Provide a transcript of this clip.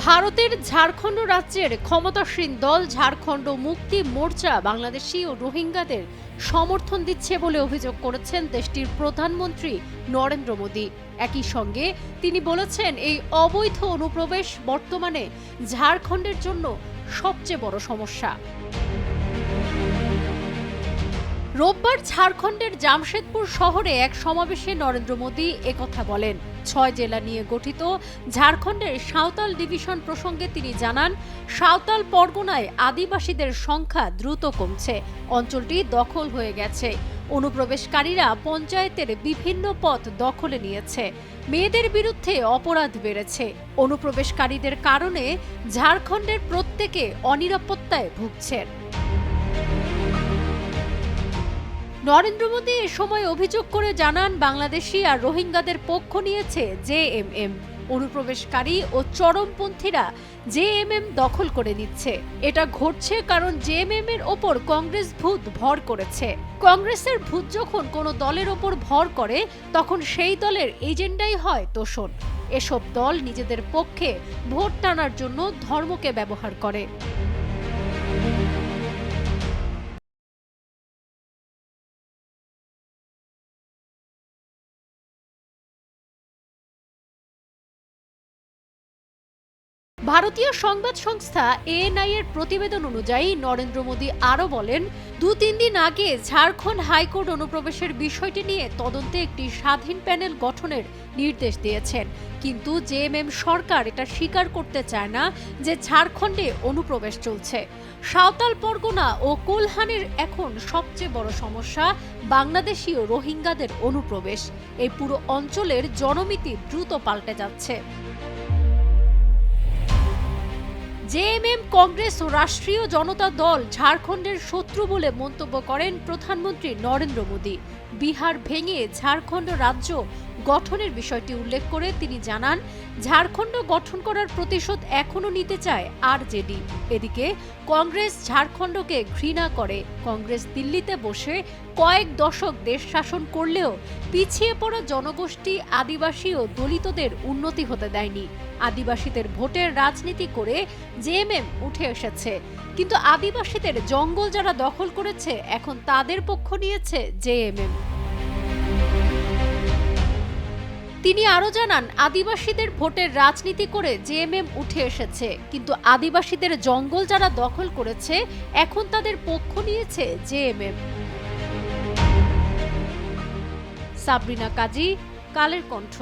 ভারতের ঝাড়খণ্ড রাজ্যের ক্ষমতাসীন দল ঝাড়খণ্ড মুক্তি মোর্চা বাংলাদেশি ও রোহিঙ্গাদের সমর্থন দিচ্ছে বলে অভিযোগ করেছেন দেশটির প্রধানমন্ত্রী নরেন্দ্র মোদী। একই সঙ্গে তিনি বলেছেন, এই অবৈধ অনুপ্রবেশ বর্তমানে ঝাড়খণ্ডের জন্য সবচেয়ে বড় সমস্যা। রোববার ঝাড়খণ্ডের জামশেদপুর শহরে এক সমাবেশে নরেন্দ্র মোদী একথা বলেন। ৬ জেলা নিয়ে গঠিত ঝাড়খণ্ডের সাঁওতাল ডিভিশন প্রসঙ্গে তিনি জানান, সাঁওতাল পরগনায় আদিবাসীদের সংখ্যা দ্রুত কমছে, অঞ্চলটি দখল হয়ে গেছে। অনুপ্রবেশকারীরা পঞ্চায়েতের বিভিন্ন পদ দখলে নিয়েছে, মেয়েদের বিরুদ্ধে অপরাধ বেড়েছে। অনুপ্রবেশকারীদের কারণে ঝাড়খণ্ডের প্রত্যেকে অনিরাপত্তায় ভুগছেন। নরেন্দ্র মোদী এ সময় অভিযোগ করে জানান, বাংলাদেশি আর রোহিঙ্গাদের পক্ষ নিয়েছে জেএমএম। অনুপ্রবেশকারী ও চরমপন্থীরা জেএমএম দখল করে নিচ্ছে। এটা ঘটছে কারণ জেএমএম এর ওপর কংগ্রেস ভূত ভর করেছে। কংগ্রেসের ভূত যখন কোনো দলের ওপর ভর করে, তখন সেই দলের এজেন্ডাই হয় তোষণ। এসব দল নিজেদের পক্ষে ভোট টানার জন্য ধর্মকে ব্যবহার করে। ভারতীয় সংবাদ সংস্থা এএনআই এর প্রতিবেদন অনুযায়ী নরেন্দ্র মোদী আরও বলেন, ২-৩ দিন আগে ঝাড়খণ্ড হাইকোর্ট অনুপ্রবেশের বিষয়টি নিয়ে তদন্তে একটি স্বাধীন প্যানেল গঠনের নির্দেশ দিয়েছেন। কিন্তু জেএমএম সরকার এটা স্বীকার করতে চায় না যে ঝাড়খণ্ডে অনুপ্রবেশ চলছে। সাঁওতাল পরগনা ও কোলহানের এখন সবচেয়ে বড় সমস্যা বাংলাদেশি ও রোহিঙ্গাদের অনুপ্রবেশ। এই পুরো অঞ্চলের জনমিতি দ্রুত পাল্টে যাচ্ছে। জেএমএম, কংগ্রেস ও রাষ্ট্রীয় জনতা দল ঝাড়খণ্ডের শত্রু বলে মন্তব্য করেন প্রধানমন্ত্রী নরেন্দ্র মোদী। বিহার ভেঙে ঝাড়খণ্ড রাজ্য গঠনের বিষয়টি উল্লেখ করে তিনি জানান, ঝাড়খণ্ড গঠন করার প্রতিশোধ এখনও নিতে চায় আরজেডি। এদিকে কংগ্রেস ঝাড়খণ্ডকে ঘৃণা করে। কংগ্রেস দিল্লিতে বসে কয়েক দশক দেশ শাসন করলেও পিছিয়ে পড়া জনগোষ্ঠী, আদিবাসী ও দলিতদের উন্নতি হতে দেয়নি। আদিবাসীদের ভোটের রাজনীতি করে জেএমএম উঠে এসেছে, কিন্তু আদিবাসীদের জঙ্গল যারা দখল করেছে, এখন তাদের পক্ষ নিয়েছে জেএমএম। তিনি আরো জানান, আদিবাসীদের ভোটের রাজনীতি করে জেএমএম উঠে এসেছে, কিন্তু আদিবাসীদের জঙ্গল যারা দখল করেছে, এখন তাদের পক্ষ নিয়েছে জেএমএম। সাবরিনা কাজী, কালের কণ্ঠ।